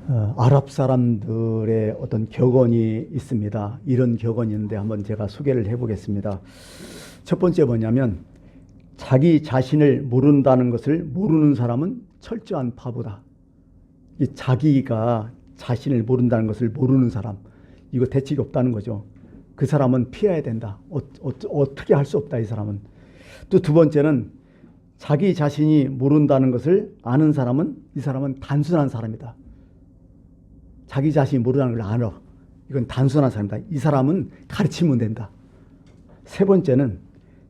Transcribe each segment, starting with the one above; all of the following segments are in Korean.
아랍 사람들의 어떤 격언이 있습니다. 이런 격언이 있는데 한번 제가 소개를 해보겠습니다. 첫 번째 뭐냐면, 자기 자신을 모른다는 것을 모르는 사람은 철저한 바보다. 이 자기가 자신을 모른다는 것을 모르는 사람, 이거 대책이 없다는 거죠. 그 사람은 피해야 된다. 어떻게 할 수 없다, 이 사람은. 또 두 번째는, 자기 자신이 모른다는 것을 아는 사람은, 이 사람은 단순한 사람이다. 자기 자신이 모르는 걸 알아. 이건 단순한 사람이다. 이 사람은 가르치면 된다. 세 번째는,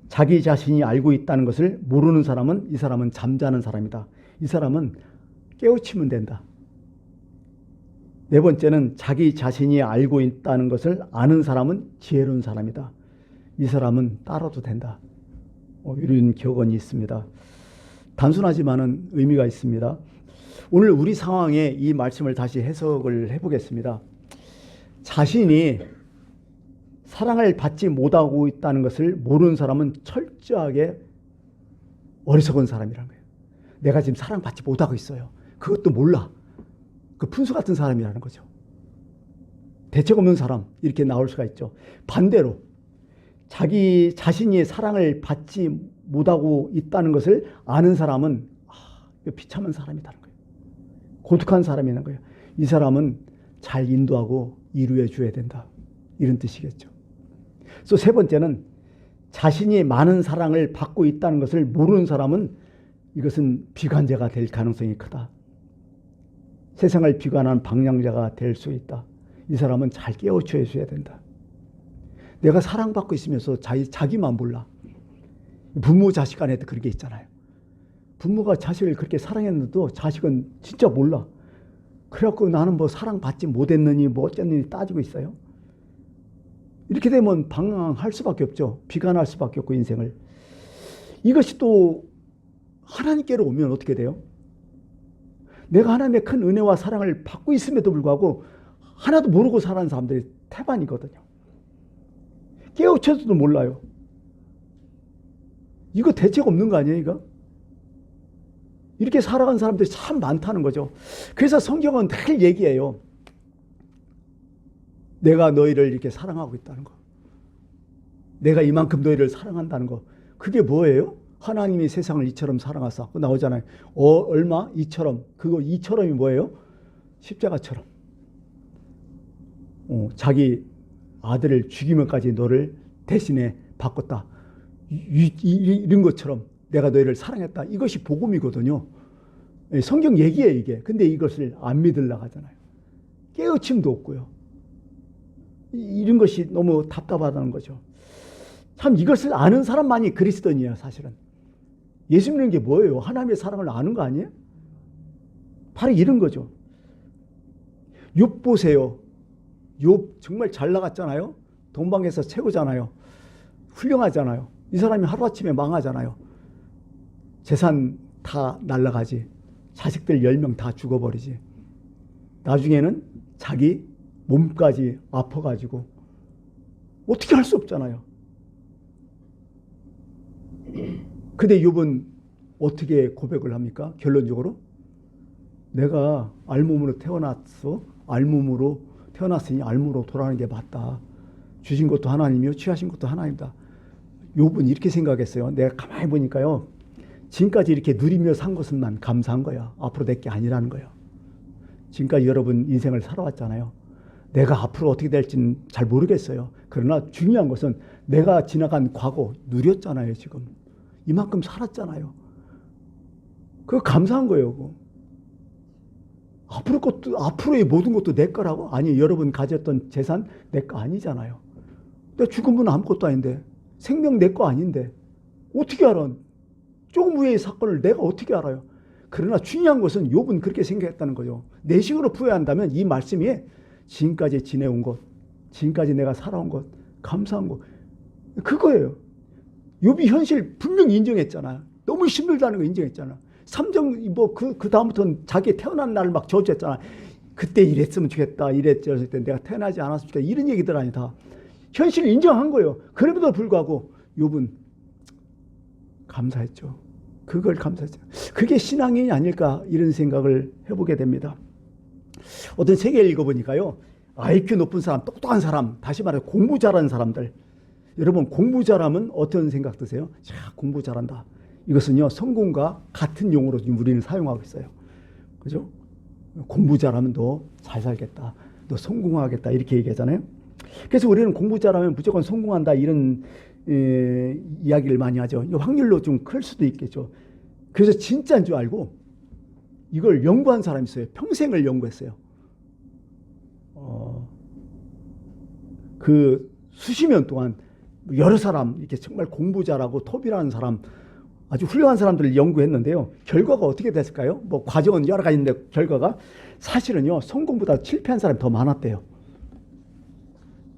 자기 자신이 알고 있다는 것을 모르는 사람은, 이 사람은 잠자는 사람이다. 이 사람은 깨우치면 된다. 네 번째는, 자기 자신이 알고 있다는 것을 아는 사람은 지혜로운 사람이다. 이 사람은 따라도 된다. 이런 격언이 있습니다. 단순하지만은 의미가 있습니다. 오늘 우리 상황에 이 말씀을 다시 해석을 해보겠습니다. 자신이 사랑을 받지 못하고 있다는 것을 모르는 사람은 철저하게 어리석은 사람이라는 거예요. 내가 지금 사랑받지 못하고 있어요. 그것도 몰라. 그 푼수 같은 사람이라는 거죠. 대책 없는 사람, 이렇게 나올 수가 있죠. 반대로 자기 자신이 사랑을 받지 못하고 있다는 것을 아는 사람은 비참한 사람이라는 거예요. 고독한 사람이라는 거예요. 이 사람은 잘 인도하고 이루어 줘야 된다. 이런 뜻이겠죠. 또 세 번째는, 자신이 많은 사랑을 받고 있다는 것을 모르는 사람은, 이것은 비관자가 될 가능성이 크다. 세상을 비관한 방랑자가 될 수 있다. 이 사람은 잘 깨우쳐 줘야 된다. 내가 사랑받고 있으면서 자기만 몰라. 부모 자식 간에도 그런 게 있잖아요. 부모가 자식을 그렇게 사랑했는데도 자식은 진짜 몰라. 그래갖고 나는 뭐 사랑받지 못했느니 뭐 어쨌느니 따지고 있어요. 이렇게 되면 방황할 수밖에 없죠. 비관할 수밖에 없고, 인생을. 이것이 또 하나님께로 오면 어떻게 돼요? 내가 하나님의 큰 은혜와 사랑을 받고 있음에도 불구하고 하나도 모르고 살아가는 사람들이 태반이거든요. 깨우쳐서도 몰라요. 이거 대책 없는 거 아니에요, 이거? 이렇게 살아가는 사람들이 참 많다는 거죠. 그래서 성경은 늘 얘기해요. 내가 너희를 이렇게 사랑하고 있다는 거. 내가 이만큼 너희를 사랑한다는 거. 그게 뭐예요? 하나님이 세상을 이처럼 사랑하사. 나오잖아요. 얼마? 이처럼. 그거 이처럼이 뭐예요? 십자가처럼. 자기 아들을 죽이면까지 너를 대신에 바꿨다. 이런 것처럼 내가 너희를 사랑했다. 이것이 복음이거든요. 성경 얘기예요, 이게. 근데 이것을 안 믿으려고 하잖아요. 깨우침도 없고요. 이런 것이 너무 답답하다는 거죠. 참 이것을 아는 사람만이 그리스도인이야, 사실은. 예수 믿는 게 뭐예요? 하나님의 사랑을 아는 거 아니에요? 바로 이런 거죠. 욥 보세요. 욥 정말 잘 나갔잖아요. 동방에서 최고잖아요. 훌륭하잖아요. 이 사람이 하루아침에 망하잖아요. 재산 다 날라가지. 자식들 10명 다 죽어버리지. 나중에는 자기 몸까지 아파가지고 어떻게 할 수 없잖아요. 근데 욥은 어떻게 고백을 합니까? 결론적으로 내가 알몸으로 태어났어. 알몸으로 태어났으니 알몸으로 돌아가는 게 맞다. 주신 것도 하나님이요, 취하신 것도 하나님이다. 욥은 이렇게 생각했어요. 내가 가만히 보니까요, 지금까지 이렇게 누리며 산 것은 난 감사한 거야. 앞으로 내 게 아니라는 거야. 지금까지 여러분 인생을 살아왔잖아요. 내가 앞으로 어떻게 될지는 잘 모르겠어요. 그러나 중요한 것은 내가 지나간 과거 누렸잖아요. 지금 이만큼 살았잖아요. 그거 감사한 거예요. 그거. 앞으로의 모든 것도 내 거라고? 아니, 여러분 가졌던 재산 내 거 아니잖아요. 내 죽으면 아무것도 아닌데, 생명 내 거 아닌데 어떻게 알아? 조금 후의 사건을 내가 어떻게 알아요? 그러나 중요한 것은 욥은 그렇게 생각했다는 거죠. 내식으로 부여한다면 이 말씀이 지금까지 지내온 것, 지금까지 내가 살아온 것, 감사한 것, 그거예요. 욥이 현실 분명히 인정했잖아. 너무 힘들다는 거 인정했잖아. 그 다음부터는 자기 태어난 날을 막 저주했잖아. 그때 이랬으면 좋겠다. 이랬을 때 내가 태어나지 않았으면 좋겠다. 이런 얘기들 아니다. 현실을 인정한 거예요. 그럼에도 불구하고 욥은 감사했죠. 그걸 감사했죠. 그게 신앙이 아닐까 이런 생각을 해보게 됩니다. 어떤 책을 읽어보니까요. IQ 높은 사람, 똑똑한 사람, 다시 말해 공부 잘하는 사람들. 여러분 공부 잘하면 어떤 생각 드세요? 자, 공부 잘한다. 이것은요 성공과 같은 용어로 지금 우리는 사용하고 있어요. 그죠? 공부 잘하면 너 잘 살겠다. 너 성공하겠다. 이렇게 얘기하잖아요. 그래서 우리는 공부 잘하면 무조건 성공한다. 이런 이야기를 많이 하죠. 확률로 좀 클 수도 있겠죠. 그래서 진짜인 줄 알고 이걸 연구한 사람이 있어요. 평생을 연구했어요. 그 수십 년 동안 여러 사람 이렇게 정말 공부 잘하고 톱이라는 사람 아주 훌륭한 사람들을 연구했는데요. 결과가 어떻게 됐을까요? 뭐 과정은 여러 가지인데 결과가 사실은요. 성공보다 실패한 사람이 더 많았대요.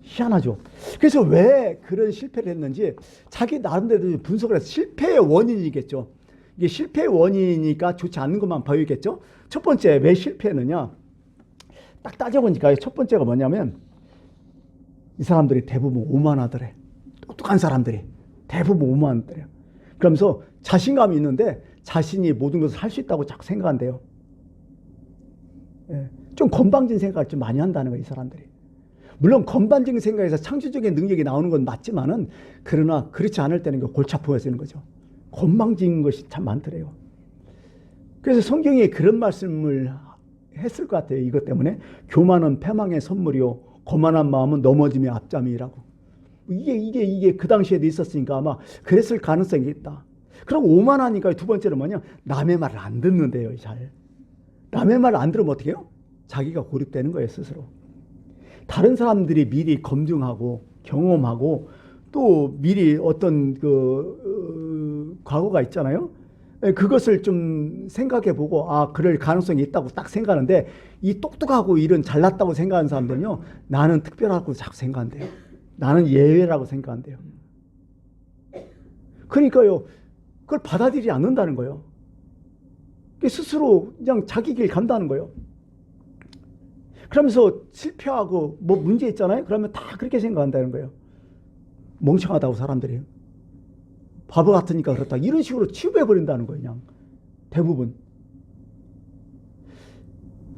희한하죠. 그래서 왜 그런 실패를 했는지 자기 나름대로 분석을 해서 실패의 원인이겠죠. 이게 실패의 원인이니까 좋지 않는 것만 보이겠죠. 첫 번째 왜 실패했느냐. 딱 따져보니까 첫 번째가 뭐냐면 이 사람들이 대부분 오만하더래. 똑똑한 사람들이 대부분 오만하더래요. 그러면서 자신감이 있는데 자신이 모든 것을 할 수 있다고 자꾸 생각한대요. 예, 좀 건방진 생각을 좀 많이 한다는 거예요. 이 사람들이. 물론 건반적인 생각에서 창조적인 능력이 나오는 건 맞지만은 그러나 그렇지 않을 때는 골치 아프어지는 거죠. 건방진 것이 참 많더래요. 그래서 성경에 그런 말씀을 했을 것 같아요. 이것 때문에 교만은 패망의 선물이요 거만한 마음은 넘어짐의 앞잠이라고. 이게 그 당시에도 있었으니까 아마 그랬을 가능성이 있다. 그럼 오만하니까 두 번째는 뭐냐? 남의 말을 안 듣는데요. 잘. 남의 말을 안 들으면 어떻게 해요? 자기가 고립되는 거예요. 스스로. 다른 사람들이 미리 검증하고 경험하고 또 미리 어떤 과거가 있잖아요. 그것을 좀 생각해 보고 그럴 가능성이 있다고 딱 생각하는데 이 똑똑하고 이런 잘났다고 생각하는 사람들은요. 나는 특별하고 자꾸 생각한대요. 나는 예외라고 생각한대요. 그러니까요. 그걸 받아들이지 않는다는 거예요. 스스로 그냥 자기 길 간다는 거예요. 그러면서 실패하고 뭐 문제 있잖아요. 그러면 다 그렇게 생각한다는 거예요. 멍청하다고 사람들이. 바보 같으니까 그렇다. 이런 식으로 치부해버린다는 거예요. 그냥 대부분.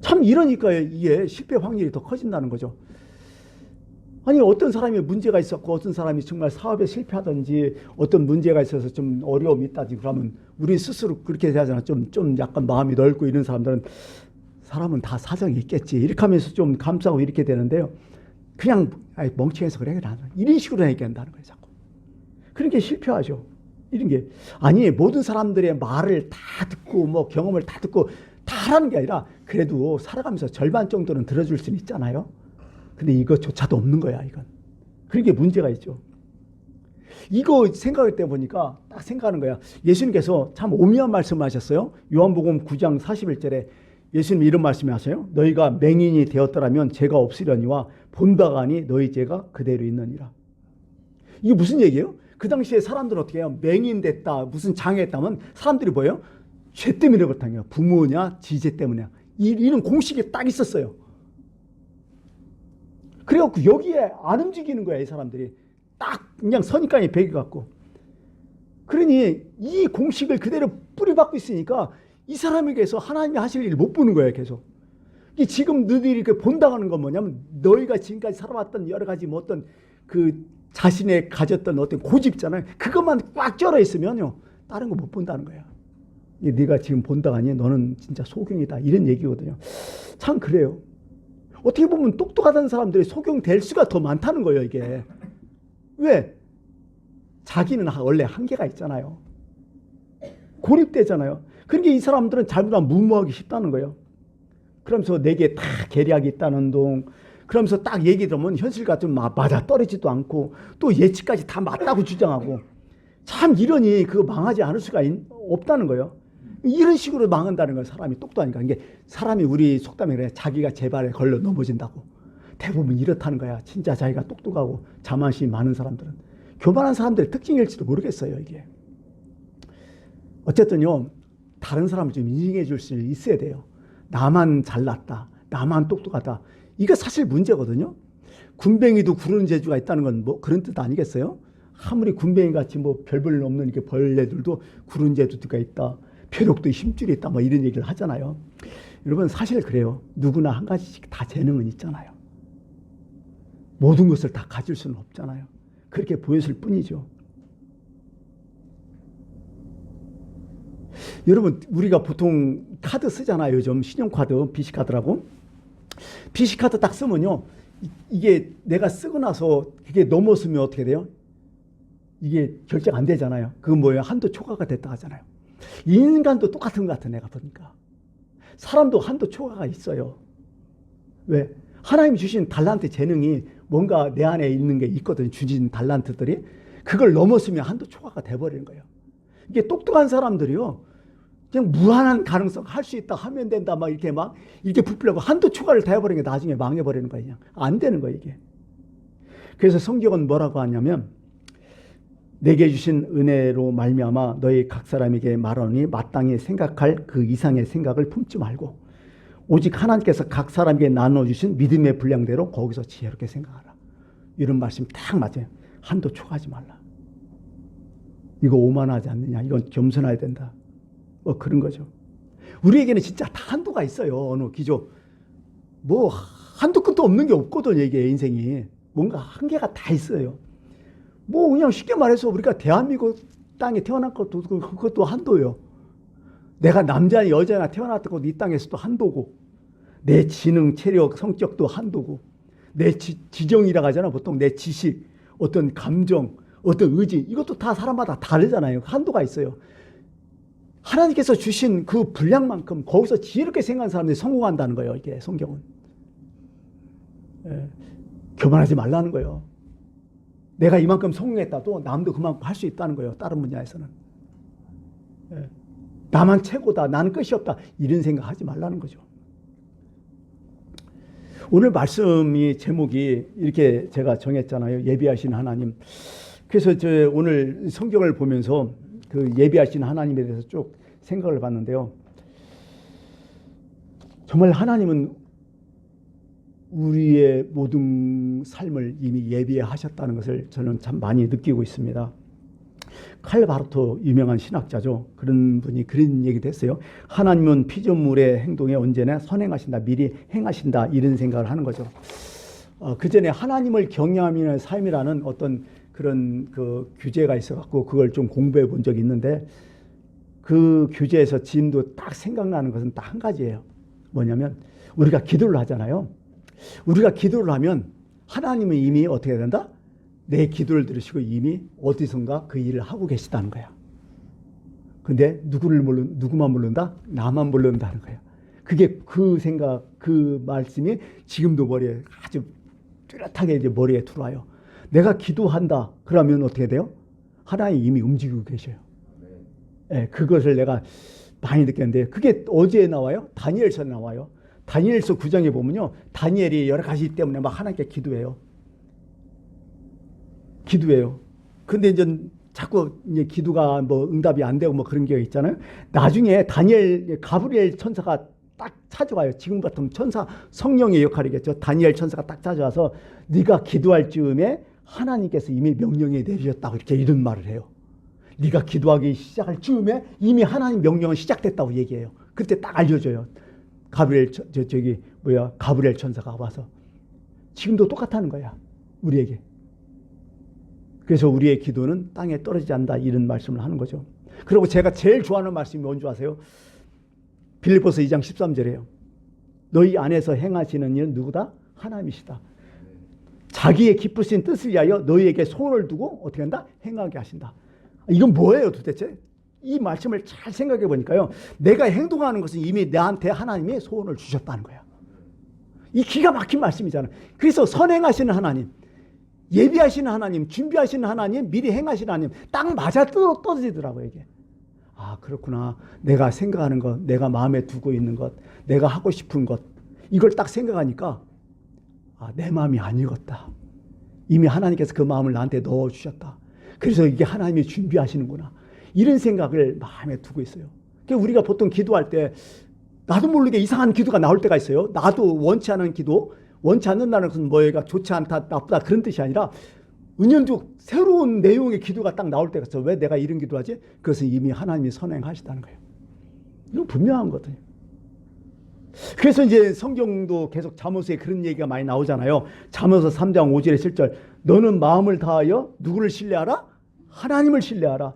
참 이러니까 이게 실패 확률이 더 커진다는 거죠. 아니 어떤 사람이 문제가 있었고 어떤 사람이 정말 사업에 실패하든지 어떤 문제가 있어서 좀 어려움이 있다든지 그러면 우리 스스로 그렇게 하잖아. 좀 약간 마음이 넓고 이런 사람들은 사람은 다 사정이 있겠지. 이렇게 하면서 좀 감싸고 이렇게 되는데요. 그냥 멍청해서 그래. 이런 식으로 얘기한다는 거예요. 자꾸. 그러니까 실패하죠. 이런 게. 아니 모든 사람들의 말을 다 듣고 뭐 경험을 다 듣고 다 하라는 게 아니라 그래도 살아가면서 절반 정도는 들어줄 수는 있잖아요. 근데 이거조차도 없는 거야. 이건. 그게 문제가 있죠. 이거 생각할 때 보니까 딱 생각하는 거야. 예수님께서 참 오묘한 말씀을 하셨어요. 요한복음 9장 41절에 예수님이 이런 말씀을 하세요. 너희가 맹인이 되었더라면 죄가 없으려니와 본바가 아니 너희 죄가 그대로 있느니라. 이게 무슨 얘기예요? 그 당시에 사람들은 어떻게 해요? 맹인 됐다, 무슨 장애했다면 사람들이 뭐예요? 죄 때문에 그렇다는 거예요. 부모냐, 지죄 때문이야. 이런 공식이 딱 있었어요. 그래갖고 여기에 안 움직이는 거야, 이 사람들이. 딱 그냥 선입관이 배겨갖고. 그러니 이 공식을 그대로 뿌리박고 있으니까 이 사람에게서 하나님이 하실 일을 못 보는 거예요, 계속. 지금 너희들이 이렇게 본당하는 건 뭐냐면 너희가 지금까지 살아왔던 여러 가지 뭐 어떤 그 자신의 가졌던 어떤 고집 있잖아요. 그것만 꽉 쩔어 있으면요. 다른 거 못 본다는 거야. 네가 지금 본당하니 너는 진짜 소경이다. 이런 얘기거든요. 참 그래요. 어떻게 보면 똑똑하다는 사람들이 소경될 수가 더 많다는 거예요, 이게. 왜? 자기는 원래 한계가 있잖아요. 고립되잖아요. 그러니까 이 사람들은 잘못하면 무모하기 쉽다는 거예요. 그러면서 내게 다 계략이 있다는 동, 그러면서 딱 얘기 들으면 현실과 좀 맞아 떨어지지도 않고 또 예측까지 다 맞다고 주장하고 참 이러니 그거 망하지 않을 수가 없다는 거예요. 이런 식으로 망한다는 거예요. 사람이 똑똑하니까. 이게 사람이 우리 속담에 그래. 자기가 제 발에 걸려 넘어진다고. 대부분 이렇다는 거야. 진짜 자기가 똑똑하고 자만심이 많은 사람들은. 교만한 사람들의 특징일지도 모르겠어요. 이게. 어쨌든요. 다른 사람을 좀 인정해 줄 수 있어야 돼요. 나만 잘났다. 나만 똑똑하다. 이거 사실 문제거든요. 군뱅이도 구르는 재주가 있다는 건 뭐 그런 뜻 아니겠어요? 아무리 군뱅이 같이 뭐 별볼 없는 이렇게 벌레들도 구르는 재주가 있다. 벼룩도 힘줄이 있다. 뭐 이런 얘기를 하잖아요. 여러분 사실 그래요. 누구나 한 가지씩 다 재능은 있잖아요. 모든 것을 다 가질 수는 없잖아요. 그렇게 보였을 뿐이죠. 여러분 우리가 보통 카드 쓰잖아요. 요즘 신용카드, BC카드라고. BC카드 딱 쓰면요. 이게 내가 쓰고 나서 그게 넘어서면 어떻게 돼요? 이게 결제가 안 되잖아요. 그건 뭐예요? 한도 초과가 됐다 하잖아요. 인간도 똑같은 것 같아 내가 보니까. 사람도 한도 초과가 있어요. 왜? 하나님이 주신 달란트 재능이 뭔가 내 안에 있는 게 있거든요. 주신 달란트들이. 그걸 넘었으면 한도 초과가 돼버리는 거예요. 이게 똑똑한 사람들이요. 그냥 무한한 가능성 할 수 있다 하면 된다 막 이렇게 부풀려고 한도 초과를 다 해버리는 게 나중에 망해버리는 거예요. 그냥 안 되는 거예요 이게. 그래서 성경은 뭐라고 하냐면 내게 주신 은혜로 말미암아 너희 각 사람에게 말하노니 마땅히 생각할 그 이상의 생각을 품지 말고 오직 하나님께서 각 사람에게 나눠주신 믿음의 분량대로 거기서 지혜롭게 생각하라. 이런 말씀이 딱 맞아요. 한도 초과하지 말라. 이거 오만하지 않느냐. 이건 겸손해야 된다. 뭐 그런 거죠. 우리에게는 진짜 다 한도가 있어요. 어느 기조. 뭐 한도 끝도 없는 게 없거든요. 이게 인생이. 뭔가 한계가 다 있어요. 뭐 그냥 쉽게 말해서 우리가 대한민국 땅에 태어난 것도 그것도 한도예요. 내가 남자나 여자나 태어났던 것도 이 땅에서도 한도고 내 지능, 체력, 성격도 한도고 내 지정이라고 하잖아. 보통 내 지식, 어떤 감정, 어떤 의지 이것도 다 사람마다 다르잖아요. 한도가 있어요. 하나님께서 주신 그 분량만큼 거기서 지혜롭게 생각하는 사람들이 성공한다는 거예요. 이게 성경은. 교만하지 말라는 거예요. 내가 이만큼 성공했다도 남도 그만큼 할 수 있다는 거예요. 다른 분야에서는. 나만 최고다. 나는 끝이 없다. 이런 생각하지 말라는 거죠. 오늘 말씀이 제목이 이렇게 제가 정했잖아요. 예비하신 하나님. 그래서 오늘 성경을 보면서 그 예비하신 하나님에 대해서 쭉 생각을 봤는데요. 정말 하나님은 우리의 모든 삶을 이미 예비하셨다는 것을 저는 참 많이 느끼고 있습니다. 칼 바르토 유명한 신학자죠. 그런 분이 그런 얘기도 했어요. 하나님은 피조물의 행동에 언제나 선행하신다. 미리 행하신다. 이런 생각을 하는 거죠. 그 전에 하나님을 경외하는 삶이라는 어떤 그런 그 규제가 있어갖고 그걸 좀 공부해 본 적이 있는데 그 규제에서 지금도 딱 생각나는 것은 딱 한 가지예요. 뭐냐면 우리가 기도를 하잖아요. 우리가 기도를 하면 하나님은 이미 어떻게 된다? 내 기도를 들으시고 이미 어디선가 그 일을 하고 계시다는 거야. 근데 누구만 모른다? 나만 모른다는 거야. 그게 그 생각, 그 말씀이 지금도 머리에 아주 뚜렷하게 이제 머리에 들어와요. 내가 기도한다. 그러면 어떻게 돼요? 하나님이 이미 움직이고 계셔요. 네, 그것을 내가 많이 느꼈는데 그게 어디에 나와요? 다니엘서에 나와요. 다니엘서 9장에 보면요. 다니엘이 여러 가지 때문에 막 하나님께 기도해요. 근데 이제 자꾸 이제 기도가 뭐 응답이 안 되고 뭐 그런 게 있잖아요. 나중에 가브리엘 천사가 딱 찾아와요. 지금 같으면 천사 성령의 역할이겠죠. 다니엘 천사가 딱 찾아와서 네가 기도할 즈음에 하나님께서 이미 명령이 내리셨다고 이렇게 이런 말을 해요. 네가 기도하기 시작할 즈음에 이미 하나님 명령은 시작됐다고 얘기해요. 그때 딱 알려줘요. 가브리엘 천사가 와서 지금도 똑같다는 거야. 우리에게. 그래서 우리의 기도는 땅에 떨어지지 않는다 이런 말씀을 하는 거죠. 그리고 제가 제일 좋아하는 말씀이 뭔지 아세요? 빌립보서 2장 13절이에요. 너희 안에서 행하시는 일은 누구다? 하나님이시다. 자기의 기쁘신 뜻을 위하여 너희에게 소원을 두고 어떻게 한다? 행하게 하신다. 이건 뭐예요 도대체? 이 말씀을 잘 생각해 보니까요. 내가 행동하는 것은 이미 나한테 하나님이 소원을 주셨다는 거야. 이 기가 막힌 말씀이잖아요. 그래서 선행하시는 하나님, 예비하시는 하나님, 준비하시는 하나님, 미리 행하시는 하나님 딱 맞아 떨어지더라고요 이게. 아 그렇구나. 내가 생각하는 것, 내가 마음에 두고 있는 것, 내가 하고 싶은 것 이걸 딱 생각하니까 내 마음이 안 익었다. 이미 하나님께서 그 마음을 나한테 넣어주셨다. 그래서 이게 하나님이 준비하시는구나. 이런 생각을 마음에 두고 있어요. 그러니까 우리가 보통 기도할 때 나도 모르게 이상한 기도가 나올 때가 있어요. 나도 원치 않은 기도, 원치 않는다는 것은 뭐가 좋지 않다, 나쁘다 그런 뜻이 아니라 은연중 새로운 내용의 기도가 딱 나올 때가 있어요. 왜 내가 이런 기도하지? 그것은 이미 하나님이 선행하시다는 거예요. 이거 분명한 거거든요. 그래서 이제 성경도 계속 잠언서에 그런 얘기가 많이 나오잖아요. 잠언서 3장 5절에 7절. 너는 마음을 다하여 누구를 신뢰하라? 하나님을 신뢰하라.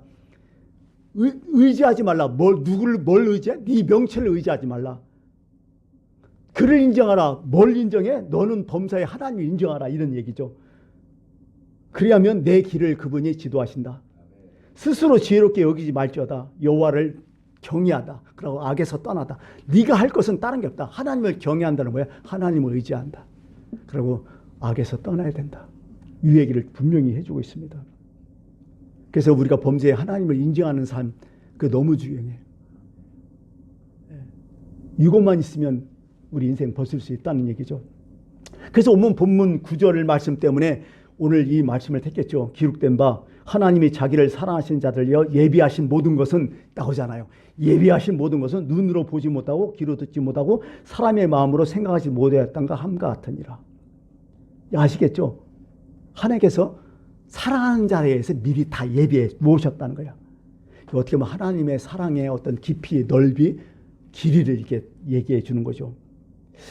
의지하지 말라. 뭘 의지해? 네 명체를 의지하지 말라. 그를 인정하라. 뭘 인정해? 너는 범사에 하나님을 인정하라. 이런 얘기죠. 그리하면 내 길을 그분이 지도하신다. 스스로 지혜롭게 여기지 말지어다. 여호와를 경외하다. 그리고 악에서 떠나다. 네가 할 것은 다른 게 없다. 하나님을 경외한다는 거야. 하나님을 의지한다. 그리고 악에서 떠나야 된다. 이 얘기를 분명히 해주고 있습니다. 그래서 우리가 범죄에 하나님을 인정하는 삶, 그게 너무 중요해요. 이것만 있으면 우리 인생 벗을 수 있다는 얘기죠. 그래서 오늘 본문 9절 말씀 때문에 오늘 이 말씀을 택했죠. 기록된 바 하나님이 자기를 사랑하신 자들이여 예비하신 모든 것은 나오잖아요. 예비하신 모든 것은 눈으로 보지 못하고 귀로 듣지 못하고 사람의 마음으로 생각하지 못하였던가 함과 같으니라. 아시겠죠? 하나님께서 사랑하는 자에 대해서 미리 다 예비해 놓으셨다는 거야. 어떻게 보면 하나님의 사랑의 어떤 깊이, 넓이, 길이를 이렇게 얘기해 주는 거죠.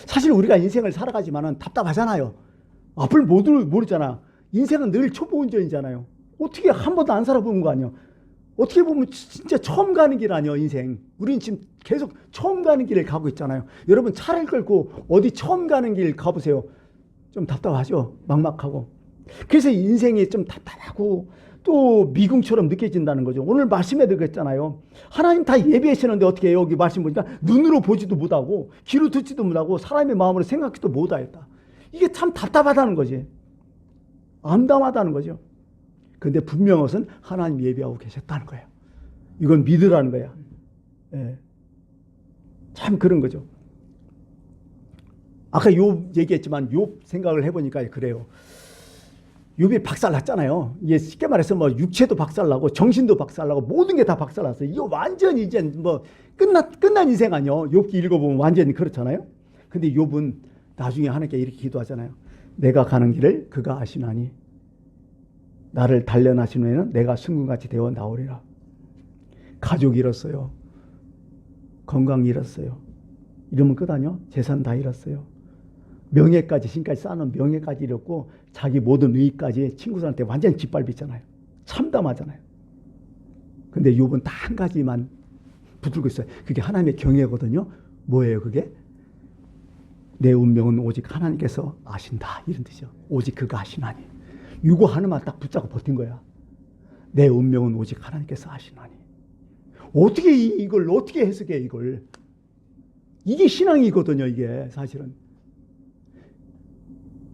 사실 우리가 인생을 살아가지만은 답답하잖아요. 앞을 모르잖아. 인생은 늘 초보 운전이잖아요. 어떻게 한 번도 안 살아본 거 아니야. 어떻게 보면 진짜 처음 가는 길 아니야, 인생. 우린 지금 계속 처음 가는 길을 가고 있잖아요. 여러분 차를 끌고 어디 처음 가는 길 가보세요. 좀 답답하죠? 막막하고. 그래서 인생이 좀 답답하고 또 미궁처럼 느껴진다는 거죠. 오늘 말씀에 들었잖아요. 하나님 다 예비하시는데 어떻게 해요? 여기 말씀 보니까 눈으로 보지도 못하고 귀로 듣지도 못하고 사람의 마음으로 생각지도 못하였다. 이게 참 답답하다는 거지. 암담하다는 거죠. 그런데 분명한 것은 하나님 예비하고 계셨다는 거예요. 이건 믿으라는 거야. 예. 참 그런 거죠. 아까 욥 얘기했지만 욥 생각을 해보니까 그래요. 욥이 박살났잖아요. 이게 쉽게 말해서 뭐 육체도 박살나고 정신도 박살나고 모든 게 다 박살났어요. 이거 완전히 이제 뭐 끝난 인생 아니요. 욥기 읽어보면 완전히 그렇잖아요. 근데 욥은 나중에 하나님께 이렇게 기도하잖아요. 내가 가는 길을 그가 아시나니 나를 단련하신 후에는 내가 순금같이 되어 나오리라. 가족 잃었어요. 건강 잃었어요. 이러면 끝 아니요? 재산 다 잃었어요. 명예까지, 신까지 쌓아놓은 명예까지 잃었고 자기 모든 의의까지 친구들한테 완전히 짓밟았잖아요. 참담하잖아요. 근데 욥은 딱 한 가지만 붙들고 있어요. 그게 하나님의 경외거든요. 뭐예요 그게? 내 운명은 오직 하나님께서 아신다. 이런 뜻이죠. 오직 그가 아시나니. 이거 하나만 딱 붙잡고 버틴 거야. 내 운명은 오직 하나님께서 아시나니. 어떻게 이걸 어떻게 해석해 이걸. 이게 신앙이거든요. 이게 사실은.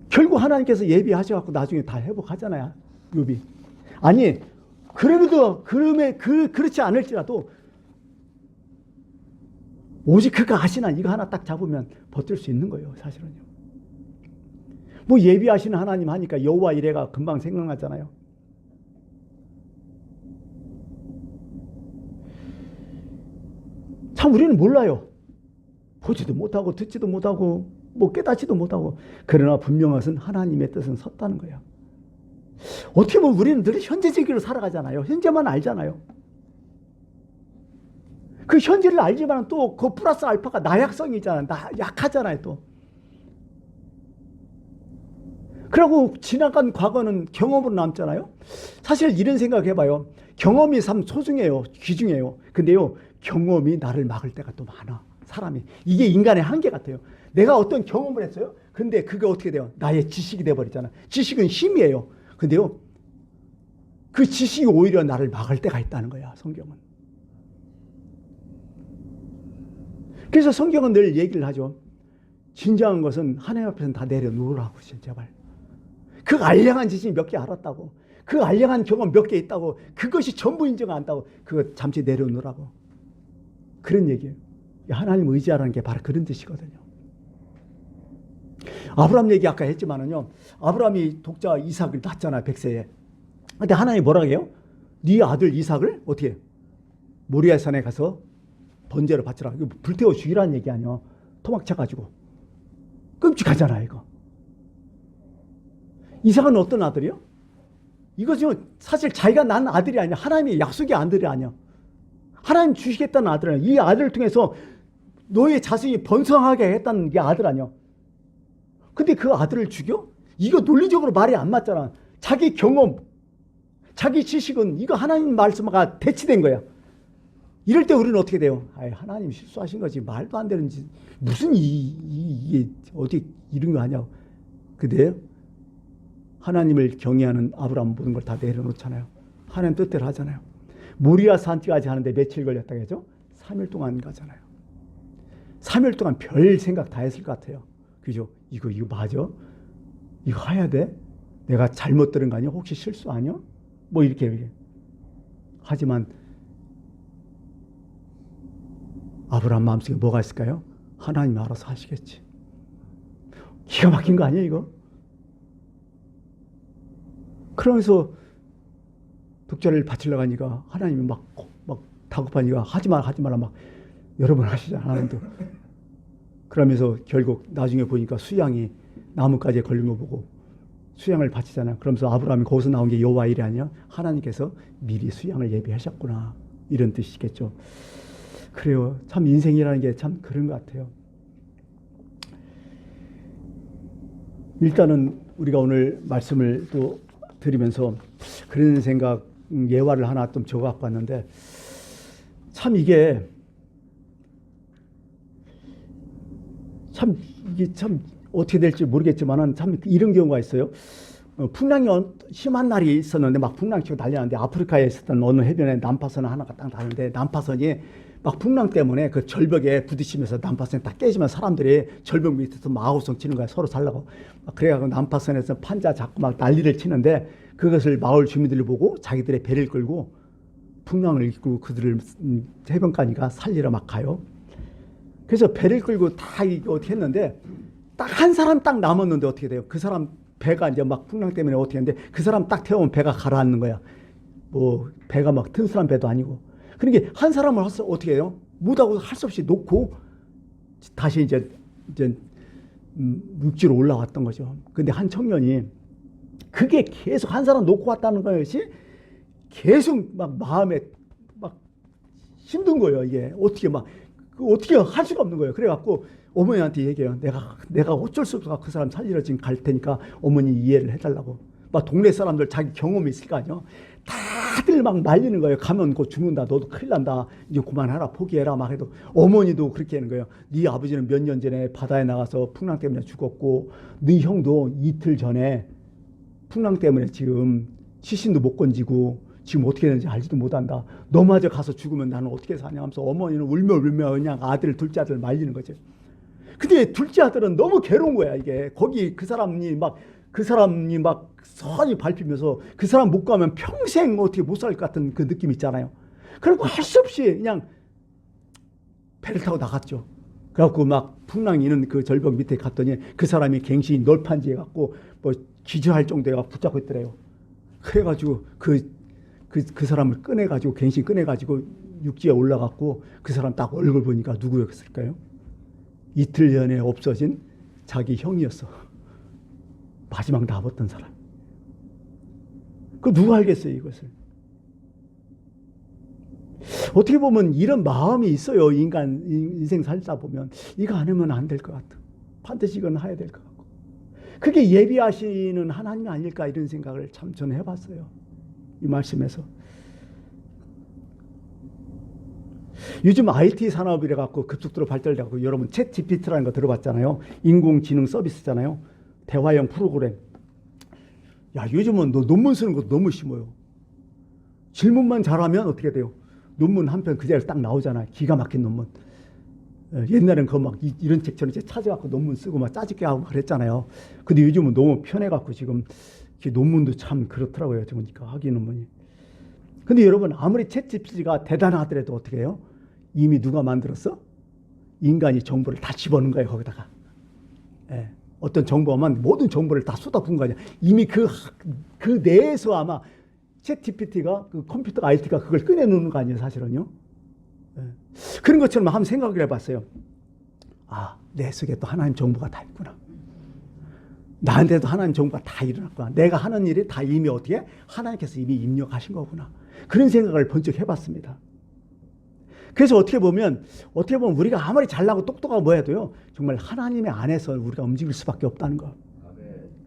결국 하나님께서 예비하셔갖고 나중에 다 회복하잖아요. 욥이. 아니 그래도 그렇지 않을지라도 오직 그가 아시나 이거 하나 딱 잡으면 버틸 수 있는 거예요. 사실은요. 뭐 예비하시는 하나님 하니까 여호와 이레가 금방 생각나잖아요. 참 우리는 몰라요. 보지도 못하고 듣지도 못하고 뭐 깨닫지도 못하고. 그러나 분명한 것은 하나님의 뜻은 섰다는 거예요. 어떻게 보면 우리는 늘 현재적으로 살아가잖아요. 현재만 알잖아요. 그 현재를 알지만 또 그 플러스 알파가 나약성이 있잖아요. 약하잖아요 또. 그리고 지나간 과거는 경험으로 남잖아요. 사실 이런 생각 해봐요. 경험이 참 소중해요. 귀중해요. 근데요 경험이 나를 막을 때가 또 많아. 사람이. 이게 인간의 한계 같아요. 내가 어떤 경험을 했어요. 근데 그게 어떻게 돼요? 나의 지식이 돼버리잖아. 지식은 힘이에요. 근데요 그 지식이 오히려 나를 막을 때가 있다는 거야. 성경은. 그래서 성경은 늘 얘기를 하죠. 진정한 것은 하나님 앞에서는 다 내려놓으라고. 제발. 그 알량한 지식이 몇 개 알았다고. 그 알량한 경험 몇 개 있다고. 그것이 전부 인정한다고. 그거 잠시 내려놓으라고. 그런 얘기예요. 하나님 의지하라는 게 바로 그런 뜻이거든요. 아브라함 얘기 아까 했지만은요. 아브라함이 독자 이삭을 낳았잖아요. 100세에. 근데 하나님이 뭐라고 해요? 네 아들 이삭을 어떻게 모리아 산에 가서 번제로 바치라. 이거 불태워 죽이라는 얘기 아니야. 토막 쳐가지고. 끔찍하잖아 이거. 이삭은 어떤 아들이요? 이거 지금 사실 자기가 낳은 아들이 아니야. 하나님의 약속의 아들이 아니야. 하나님 주시겠다는 아들이야. 이 아들을 통해서 너의 자손이 번성하게 했다는 게 아들 아니야. 근데 그 아들을 죽여? 이거 논리적으로 말이 안 맞잖아. 자기 경험, 자기 지식은 이거 하나님 말씀과 대치된 거야. 이럴 때 우리는 어떻게 돼요? 아이, 하나님 실수하신 거지. 말도 안 되는 짓. 무슨 이게 어디 이런 거 하냐고. 근데 하나님을 경외하는 아브라함은 모든 걸 다 내려놓잖아요. 하나님 뜻대로 하잖아요. 모리아 산까지 하는데 며칠 걸렸다고 하죠? 3일 동안 가잖아요. 3일 동안 별 생각 다 했을 것 같아요. 그죠? 이거 맞아? 이거 해야 돼? 내가 잘못 들은 거 아니야? 혹시 실수 아니야? 뭐 이렇게. 하지만 아브라함 마음속에 뭐가 있을까요? 하나님이 알아서 하시겠지. 기가 막힌 거 아니에요, 이거? 그러면서 독자를 바치려고 하니까 하나님이 막 다급하니까 하지 마라 막 여러 번 하시잖아, 하나님도. 그러면서 결국 나중에 보니까 수양이 나뭇가지에 걸린 거 보고 수양을 바치잖아요. 그러면서 아브라함이 거기서 나온 게 여호와 일이 아니야? 하나님께서 미리 수양을 예비하셨구나. 이런 뜻이겠죠. 그래요. 참 인생이라는 게 참 그런 것 같아요. 일단은 우리가 오늘 말씀을 또 드리면서 그런 생각, 예화를 하나 좀 적어갖고 왔는데, 참 이게 참 어떻게 될지 모르겠지만은 참 이런 경우가 있어요. 풍랑이 심한 날이 있었는데 막 풍랑 치고 난리났는데, 아프리카에 있었던 어느 해변에 난파선 하나가 딱 다는데 난파선이 막 풍랑 때문에 그 절벽에 부딪히면서 난파선이 딱 깨지면 사람들이 절벽 밑에서 마우성 치는 거야. 서로 살라고. 그래가지고 난파선에서 판자 잡고 막 난리를 치는데, 그것을 마을 주민들이 보고 자기들의 배를 끌고 풍랑을 이끌고 그들을 해변가니까 살리러 막 가요. 그래서 배를 끌고 다 이거 어떻게 했는데, 딱 한 사람 딱 남았는데 어떻게 돼요? 그 사람 배가 이제 막 풍랑 때문에 어떻게 했는데, 그 사람 딱 태우면 배가 가라앉는 거야. 뭐 배가 막 튼실한 배도 아니고. 그러니까 한 사람을 어떻게 해요? 못하고 할 수 없이 놓고 다시 이제 육지로 올라왔던 거죠. 근데 한 청년이 그게 계속 한 사람 놓고 왔다는 것이 계속 막 마음에 막 힘든 거예요. 이게 어떻게 할 수가 없는 거예요. 그래갖고 어머니한테 얘기해요. 내가 어쩔 수 없어 그 사람 살리러 지금 갈 테니까 어머니 이해를 해달라고. 막 동네 사람들 자기 경험이 있을 거 아니에요. 다들 막 말리는 거예요. 가면 곧 죽는다. 너도 큰일 난다. 이제 그만하라. 포기해라. 막 해도 어머니도 그렇게 하는 거예요. 네 아버지는 몇 년 전에 바다에 나가서 풍랑 때문에 죽었고, 네 형도 이틀 전에 풍랑 때문에 지금 시신도 못 건지고 지금 어떻게 되는지 알지도 못한다. 너마저 가서 죽으면 나는 어떻게 사냐 하면서 어머니는 울며 그냥 아들, 둘째 아들 말리는 거죠. 근데 둘째 아들은 너무 괴로운 거야. 이게 거기 그 사람이 막 선이 밟히면서 그 사람 못 가면 평생 어떻게 못 살 것 같은 그 느낌 있잖아요. 그리고 할 수 없이 그냥 배를 타고 나갔죠. 그래갖고 막 풍랑이 있는 그 절벽 밑에 갔더니 그 사람이 갱신이 널판지에 갖고 뭐 기절할 정도에 붙잡고 있더래요. 그래가지고 그 사람을 꺼내가지고 갱신 꺼내가지고 육지에 올라갔고, 그 사람 딱 얼굴 보니까 누구였을까요? 이틀 전에 없어진 자기 형이었어. 마지막 남았던 사람. 그 누가 알겠어요, 이것을. 어떻게 보면 이런 마음이 있어요. 인생 살다 보면 이거 안 하면 안 될 것 같아. 반드시 이건 해야 될 것 같고. 그게 예비하시는 하나님이 아닐까, 이런 생각을 참 저는 해봤어요. 이 말씀에서. 요즘 IT 산업이라 갖고 급속도로 발달되고, 여러분 챗 GPT라는 거 들어봤잖아요. 인공지능 서비스잖아요. 대화형 프로그램. 야, 요즘은 너 논문 쓰는 것도 너무 심어요. 질문만 잘하면 어떻게 돼요? 논문 한 편 그 자리에 딱 나오잖아요. 기가 막힌 논문. 옛날엔 막 이런 책 저런 책 찾아갖고 논문 쓰고 막 짜집게 하고 그랬잖아요. 근데 요즘은 너무 편해갖고 지금 논문도 참 그렇더라고요. 보니까 하기 논문이. 근데 여러분, 아무리 챗GPT가 대단하더라도 어떻게 해요? 이미 누가 만들었어? 인간이 정보를 다 집어넣은 거예요, 거기다가. 예. 어떤 정보만 모든 정보를 다 쏟아부은 거 아니야. 이미 그 내에서 아마 챗GPT가 그 컴퓨터 IT가 그걸 꺼내놓는 거 아니에요, 사실은요. 예. 그런 것처럼 한번 생각을 해봤어요. 아, 내 속에 또 하나님 정보가 다 있구나. 나한테도 하나님 정보가 다 일어났구나. 내가 하는 일이 다 이미 어떻게 하나님께서 이미 입력하신 거구나. 그런 생각을 번쩍 해봤습니다. 그래서 어떻게 보면 우리가 아무리 잘나고 똑똑하고 뭐 해도요, 정말 하나님의 안에서 우리가 움직일 수밖에 없다는 거.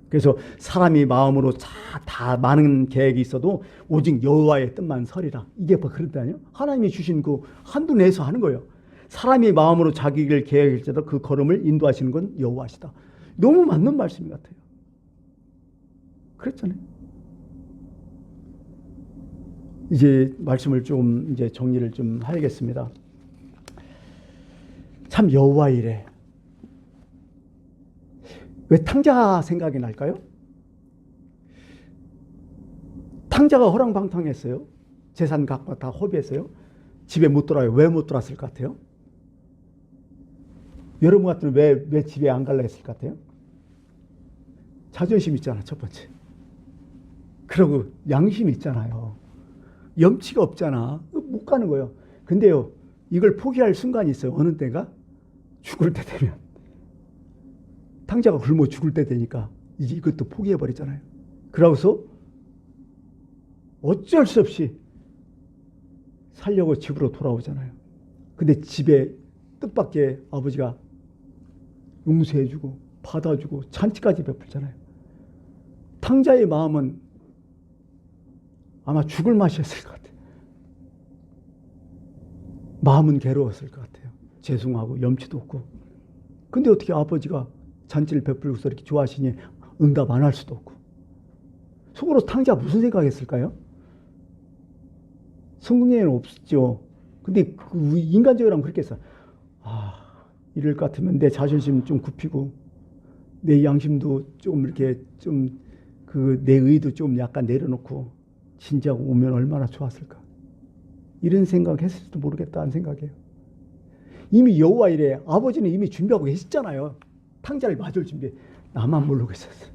그래서 사람이 마음으로 다 많은 계획이 있어도 오직 여호와의 뜻만 서리라. 이게 뭐 그렇다니요? 하나님이 주신 그 한도 내에서 하는 거예요. 사람이 마음으로 자기 길 계획일지라도 그 걸음을 인도하시는 건 여호와시다. 너무 맞는 말씀 같아요. 그랬잖아요. 이제 말씀을 좀 이제 정리를 좀 하겠습니다. 참 여호와 이래. 왜 탕자 생각이 날까요? 탕자가 허랑방탕했어요. 재산 갖고 다 허비했어요. 집에 못 들어와요. 왜 못 들어왔을 것 같아요? 여러분 같으면 왜 집에 안 갈라 했을 것 같아요? 자존심 있잖아, 첫 번째. 그리고 양심 있잖아요. 염치가 없잖아. 못 가는 거예요. 근데요, 이걸 포기할 순간이 있어요. 어느 때가? 죽을 때 되면. 탕자가 굶어 죽을 때 되니까 이제 이것도 포기해버리잖아요. 그러고서 어쩔 수 없이 살려고 집으로 돌아오잖아요. 근데 집에 뜻밖의 아버지가 용서해주고 받아주고 잔치까지 베풀잖아요. 탕자의 마음은 아마 죽을 맛이었을 것 같아요. 마음은 괴로웠을 것 같아요. 죄송하고 염치도 없고. 근데 어떻게 아버지가 잔치를 베풀고서 이렇게 좋아하시니 응답 안 할 수도 없고. 속으로 탕자 무슨 생각했을까요? 성경에는 없죠. 근데 그 인간적으로 하면 그렇게 했어. 이럴 것 같으면 내 자존심 좀 굽히고 내 양심도 좀 이렇게 좀 내 의도 좀 약간 내려놓고 진작 오면 얼마나 좋았을까. 이런 생각했을지도 모르겠다는 생각이에요. 이미 여호와 이래. 아버지는 이미 준비하고 계셨잖아요. 탕자를 맞을 준비. 나만 모르고 있었어.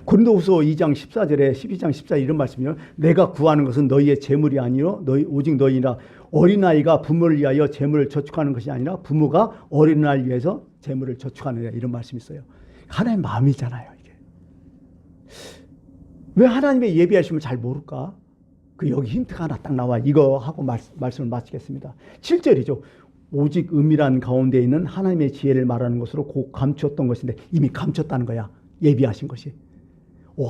고린도후서 2장 14절에 12장 14절 이런 말씀이요. 내가 구하는 것은 너희의 재물이 아니요 오직 너희나 어린아이가 부모를 위하여 재물을 저축하는 것이 아니라 부모가 어린아이를 위해서 재물을 저축하느냐, 이런 말씀이 있어요. 하나님의 마음이잖아요, 이게. 왜 하나님의 예비하심을 잘 모를까? 여기 힌트가 하나 딱 나와. 이거 하고 말씀을 마치겠습니다. 7절이죠. 오직 은밀한 가운데 있는 하나님의 지혜를 말하는 것으로 곧 감추었던 것인데 이미 감췄다는 거야. 예비하신 것이.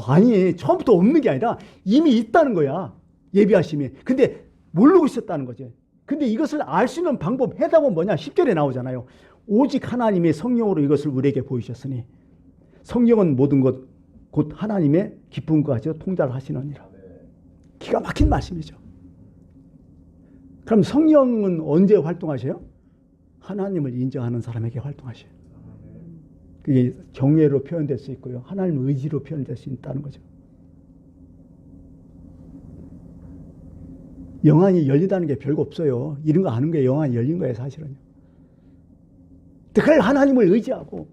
아니, 처음부터 없는 게 아니라 이미 있다는 거야. 예비하심이. 근데 모르고 있었다는 거지. 근데 이것을 알 수 있는 방법, 해답은 뭐냐? 10절에 나오잖아요. 오직 하나님의 성령으로 이것을 우리에게 보이셨으니 성령은 모든 것 곧 하나님의 기쁨과 같이 통달을 하시느니라. 기가 막힌 말씀이죠. 그럼 성령은 언제 활동하셔요? 하나님을 인정하는 사람에게 활동하셔요. 그게 경외로 표현될 수 있고요. 하나님 의지로 표현될 수 있다는 거죠. 영안이 열리다는 게 별거 없어요. 이런 거 아는 게 영안이 열린 거예요, 사실은요. 그걸 하나님을 의지하고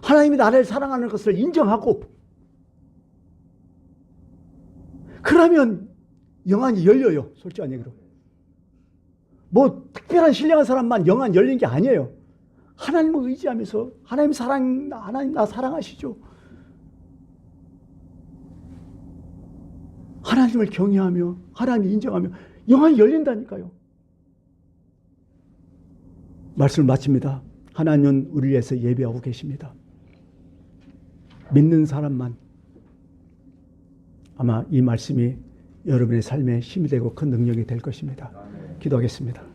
하나님이 나를 사랑하는 것을 인정하고 그러면 영안이 열려요. 솔직한 얘기로. 뭐 특별한 신령한 사람만 영안 열린 게 아니에요. 하나님을 의지하면서 하나님 나 사랑하시죠. 하나님을 경외하며 하나님을 인정하며 영안이 열린다니까요. 말씀을 마칩니다. 하나님은 우리를 위해서 예배하고 계십니다. 믿는 사람만 아마 이 말씀이 여러분의 삶에 힘이 되고 큰 능력이 될 것입니다. 기도하겠습니다.